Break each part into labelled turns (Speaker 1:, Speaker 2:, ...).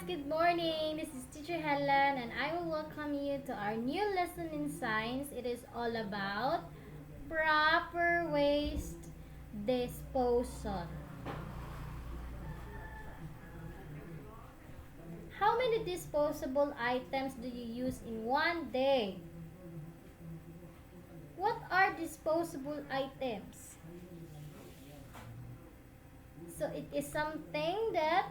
Speaker 1: good morning. This is Teacher Helen and I will welcome you to our new lesson in science. It is all about proper waste disposal. How many disposable items do you use in one day? What are disposable items? So it is something that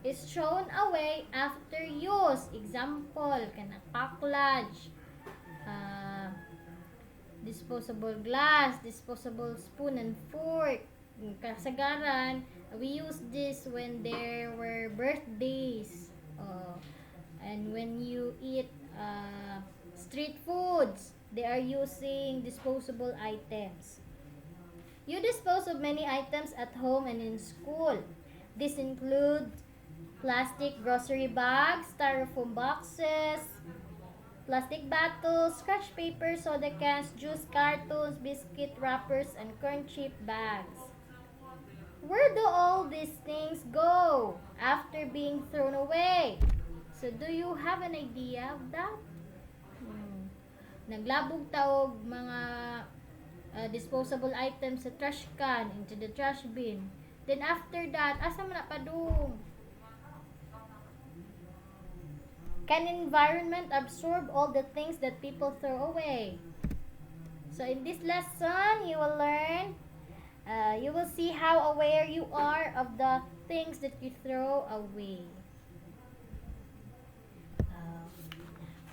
Speaker 1: is thrown away after use. Example, kanang pack lunch, uh, disposable glass, disposable spoon and fork. Kasagaran, we use this when there were birthdays. And when you eat street foods, they are using disposable items. You dispose of many items at home and in school. This includes plastic grocery bags, styrofoam boxes, plastic bottles, scratch paper, soda cans, juice cartons, biscuit wrappers, and corn chip bags. Where do all these things go after being thrown away? So do you have an idea of that? Naglabog taog mga disposable items sa trash can into the trash bin. Then after that, asa man na padung? Can environment absorb all the things that people throw away? So in this lesson, you will learn, you will see how aware you are of the things that you throw away.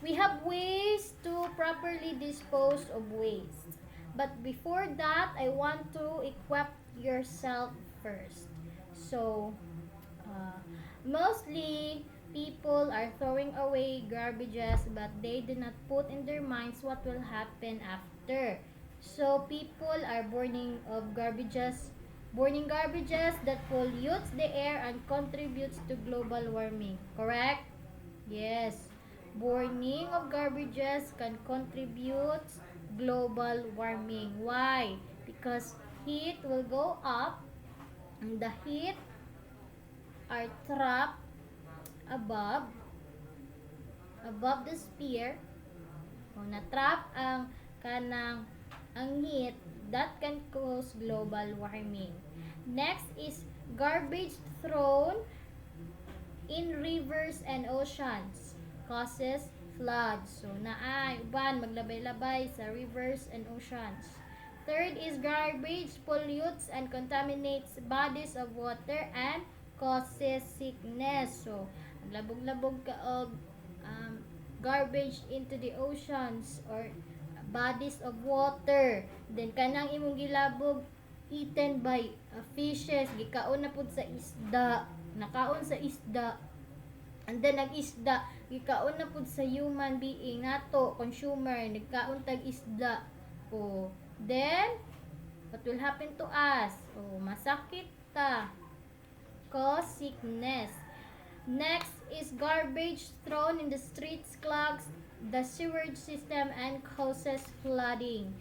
Speaker 1: We have ways to properly dispose of waste. But before that, I want to equip yourself first. So, mostly people are throwing away garbages, but they do not put in their minds what will happen after. So, people are burning garbages that pollutes the air and contributes to global warming. Correct? Yes. Burning of garbages can contribute global warming. Why? Because heat will go up and the heat are trapped above the sphere. Kung na-trap ang heat, that can cause global warming. Next is garbage thrown in rivers and oceans causes floods. So, naay uban maglabay-labay sa rivers and oceans. Third is garbage pollutes and contaminates bodies of water and causes sickness. So, labog-labog ka og garbage into the oceans or bodies of water. Then, kanang imong gilabog eaten by fishes. Gikaon na pud sa isda. Nakaon sa isda. And then nag-isda, gikaon na pud sa human being nato, consumer, nagkaon tag isda. Then what will happen to us? Masakit ta. Cause sickness. Next is garbage thrown in the streets clogs the sewage system and causes flooding.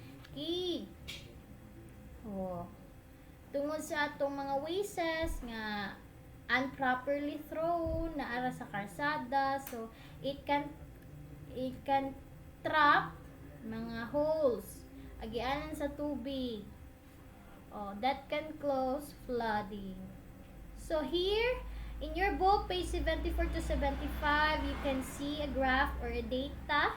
Speaker 1: Tungod sa atong mga wastes nga unproperly thrown naara sa karsada, so it can trap mga holes agianan sa tubig. That can cause flooding. So here in your book, page 74 to 75, you can see a graph or a data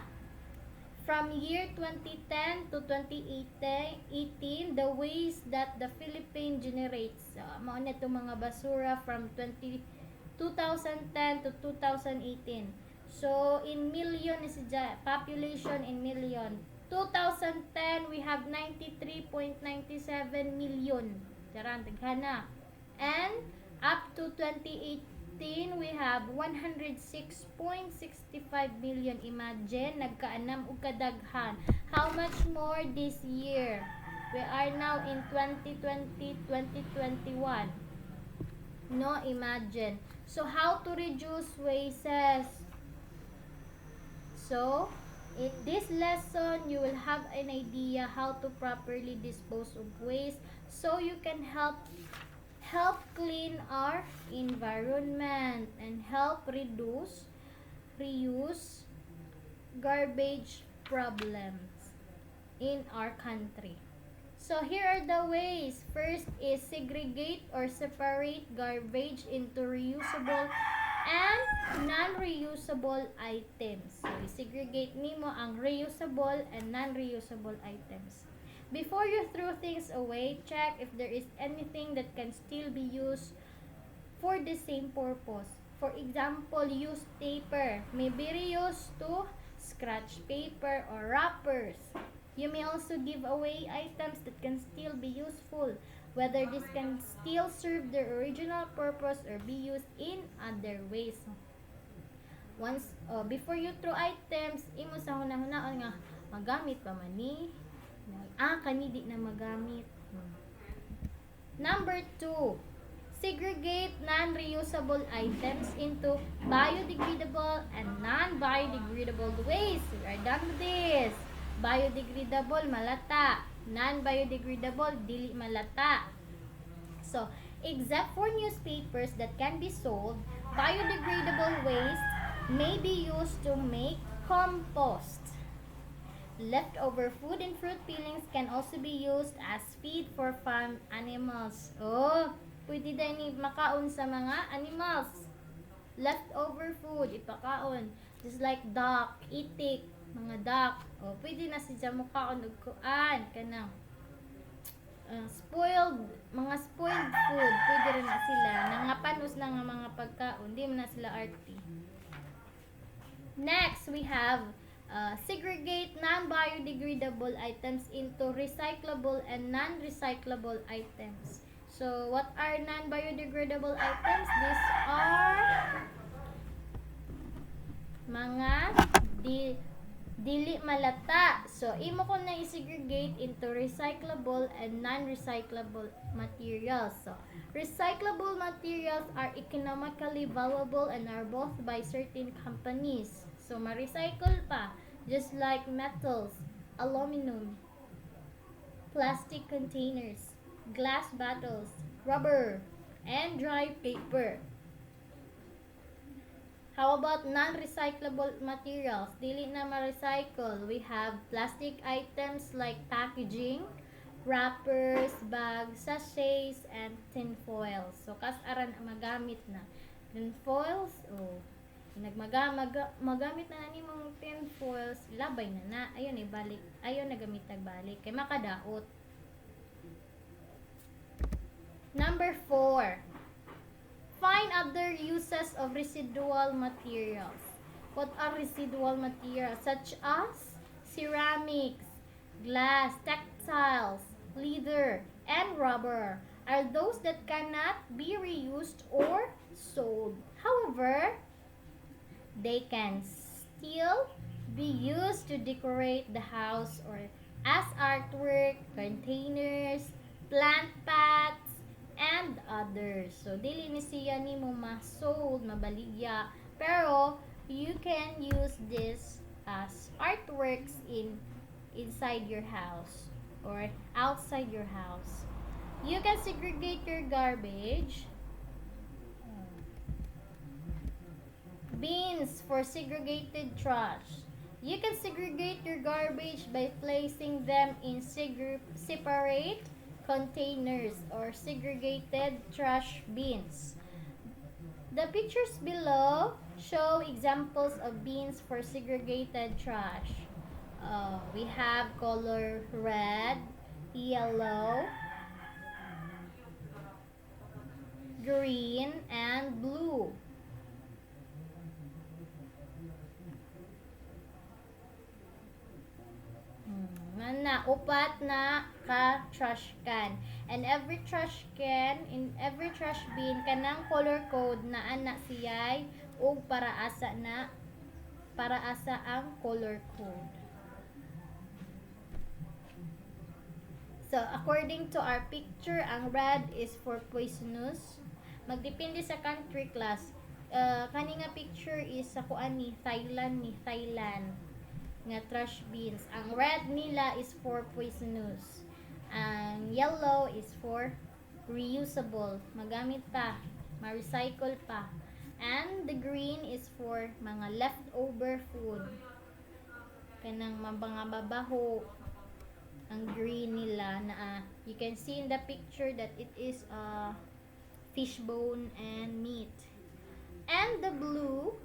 Speaker 1: from year 2010 to 2018, the waste that the Philippines generates. Mao na itong mga basura from 2010 to 2018. So, in million is population in million. 2010, we have 93.97 million. Charan, taghana. And up to 2018, we have 106.65 million. Imagine, nagkaanam og kadaghan. How much more this year? We are now in 2020, 2021. No, imagine. So, how to reduce wastes? So, in this lesson, you will have an idea how to properly dispose of waste so you can help help clean our environment and help reuse garbage problems in our country. So here are the ways. First is segregate or separate garbage into reusable and non-reusable items. So segregate nimo ang reusable and non-reusable items. Before you throw things away, check if there is anything that can still be used for the same purpose. For example, used paper may be reused to scratch paper or wrappers. You may also give away items that can still be useful, whether this can still serve their original purpose or be used in other ways. Once before you throw items, imo sa hunahuna nga magamit pa man ni kani di na magamit. Number 2, segregate non-reusable items into biodegradable and non-biodegradable ways. We are done with this. Biodegradable, malata. Non-biodegradable, dili malata. So, except for newspapers that can be sold, biodegradable waste may be used to make compost. Leftover food and fruit peelings can also be used as feed for farm animals. Oh, pwede din ni makaon sa mga animals. Leftover food, ipakaon. Just like duck, itik, mga duck. Oh, pwede na siya makaon og kuan kanang mga spoiled food. Pwede rin na sila. Nangapanos na nga mga pagkaon. Di man na sila arty. Next, we have segregate non-biodegradable items into recyclable and non-recyclable items. So, what are non-biodegradable items? These are mga dili malata. So, imo ko na i-segregate into recyclable and non-recyclable materials. So, recyclable materials are economically valuable and are bought by certain companies. So, ma-recycle pa. Just like metals, aluminum, plastic containers, glass bottles, rubber, and dry paper. How about non-recyclable materials? Dili na ma-recycle. We have plastic items like packaging, wrappers, bags, sachets, and tin foils. So, kas-aran magamit na. Tin foils, magamit na ni mong tin foils, labay na. Ayun, ibalik. Ayun, nagamit nagbalik. Kay makadaot. Number 4. Find other uses of residual materials. What are residual materials? Such as ceramics, glass, textiles, leather, and rubber are those that cannot be reused or sold. However, they can still be used to decorate the house or as artwork, containers, plant pots, and others. So, dili ni siya ni mo ma-sold, mabaligya. Pero, you can use this as artworks inside your house or outside your house. You can segregate your garbage. Bins for segregated trash. You can segregate your garbage by placing them in separate containers or segregated trash bins. The pictures below show examples of bins for segregated trash. We have color red, yellow, green, and blue. Upat na ka trash can. And every trash can, in every trash bin, kanang color code na ana siyay o para asa ang color code. So, according to our picture, ang red is for poisonous. Magdepende sa country class. Kani nga picture is sa kuan ni Thailand nga trash bins. Ang red nila is for poisonous. Ang yellow is for reusable, magamit pa, ma-recycle pa. And the green is for mga leftover food. Kanang mga mabaho, ang green nila na you can see in the picture that it is fish bone and meat. And the blue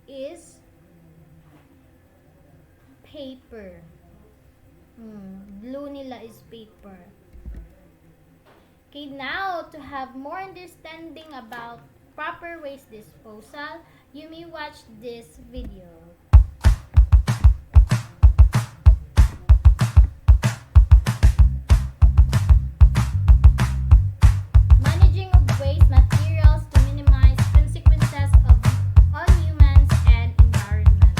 Speaker 1: is paper. Blue nila is paper. Okay, now to have more understanding about proper waste disposal, you may watch this video. Managing of waste materials to minimize consequences on humans and environment.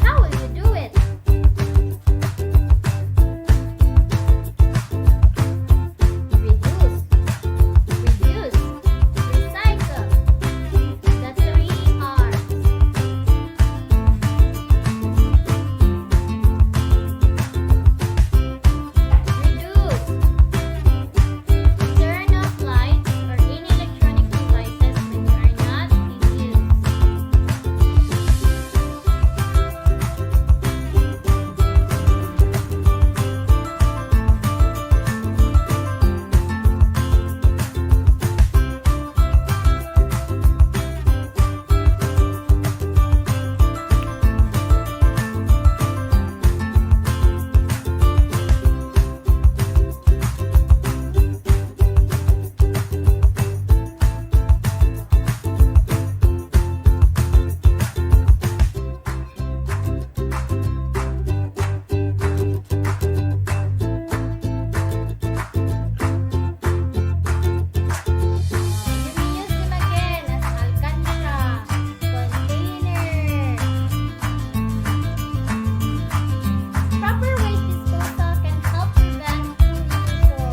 Speaker 1: How will you do it? Reduce, recycle. The 3 R's. Reduce. Turn off lights or any electronic devices when you are not in use. You may use them again as alkansya, container. Proper waste disposal can help prevent pollution.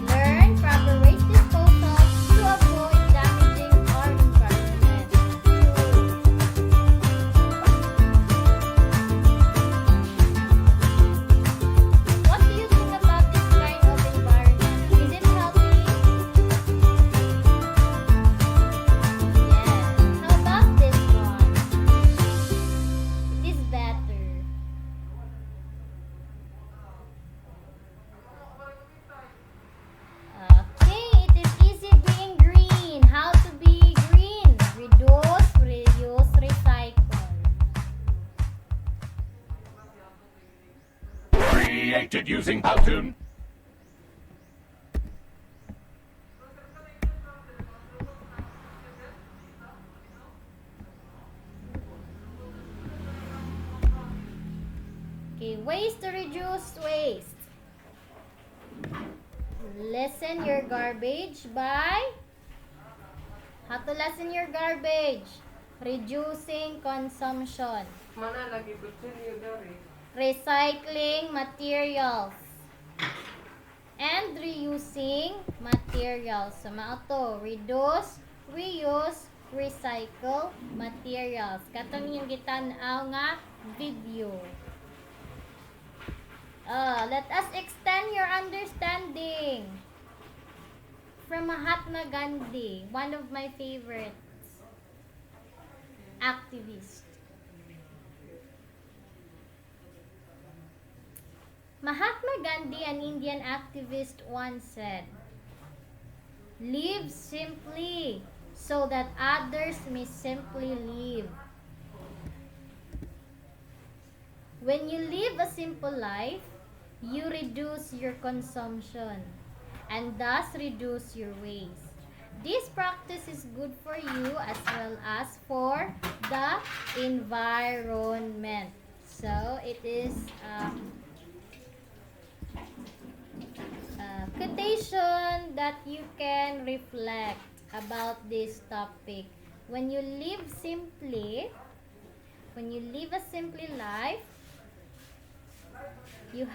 Speaker 1: Learn proper waste disposal to avoid damaging our environment. What do you think about this kind of environment? Is it healthy? Yes. How about this one? It is better. Okay, it is easy being green. How to be green? Reduce, reuse, recycle.
Speaker 2: Created using Powtoon.
Speaker 1: Okay, ways to reduce waste. Lessen your garbage by how to lessen your garbage? Reducing consumption.
Speaker 3: Mana lagi bersedia dari
Speaker 1: Recycling materials. And reusing materials. So, mga to, reduce, reuse, recycle materials. Katong yung gitanaw nga video. Let us extend your understanding. From Mahatma Gandhi, one of my favorites. Activist. Mahatma Gandhi, an Indian activist, once said, "Live simply so that others may simply live." When you live a simple life, you reduce your consumption and thus reduce your waste. This practice is good for you as well as for the environment. So, it is quotation that you can reflect about this topic. When you live simply, when you live a simply life, you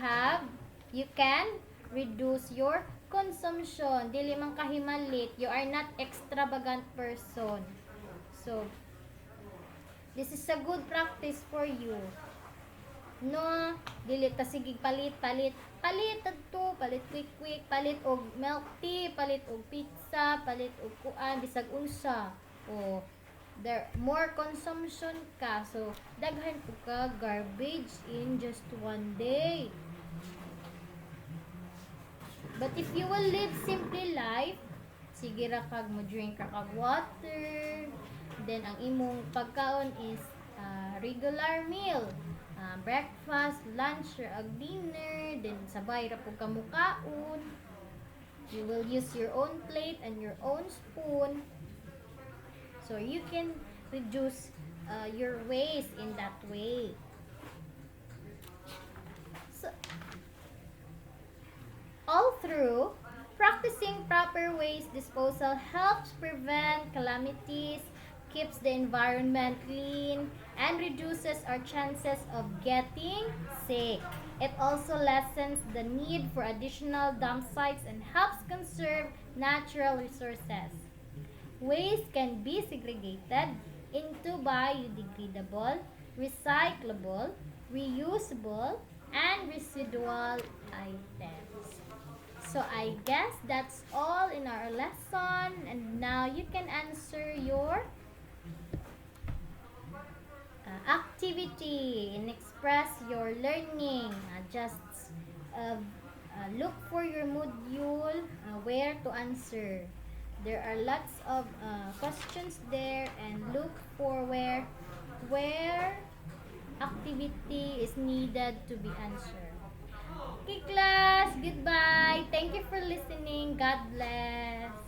Speaker 1: can reduce your consumption. Dili man kahimalit, you are not extravagant person. So, this is a good practice for you. No, dili ta sige palit adto, palit quick, palit og milk tea, palit og pizza, palit og kuan bisag unsa. O there more consumption ka, so daghan po ka garbage in just one day. But if you will live simply life, sige ra kag mo drink ra kag water, then ang imong pagkaon is regular meal, breakfast, lunch, or ag dinner, then sabay ra pug kamukaon. You will use your own plate and your own spoon, so you can reduce your waste in that way. So, all through, practicing proper waste disposal helps prevent calamities, keeps the environment clean, and reduces our chances of getting sick. It also lessens the need for additional dump sites and helps conserve natural resources. Waste can be segregated into biodegradable, recyclable, reusable, and residual items. So I guess that's all in our lesson, and now you can answer your activity and express your learning. Just look for your module where to answer. There are lots of questions there, and look for where activity is needed to be answered. Okay, class. Goodbye. Thank you for listening. God bless.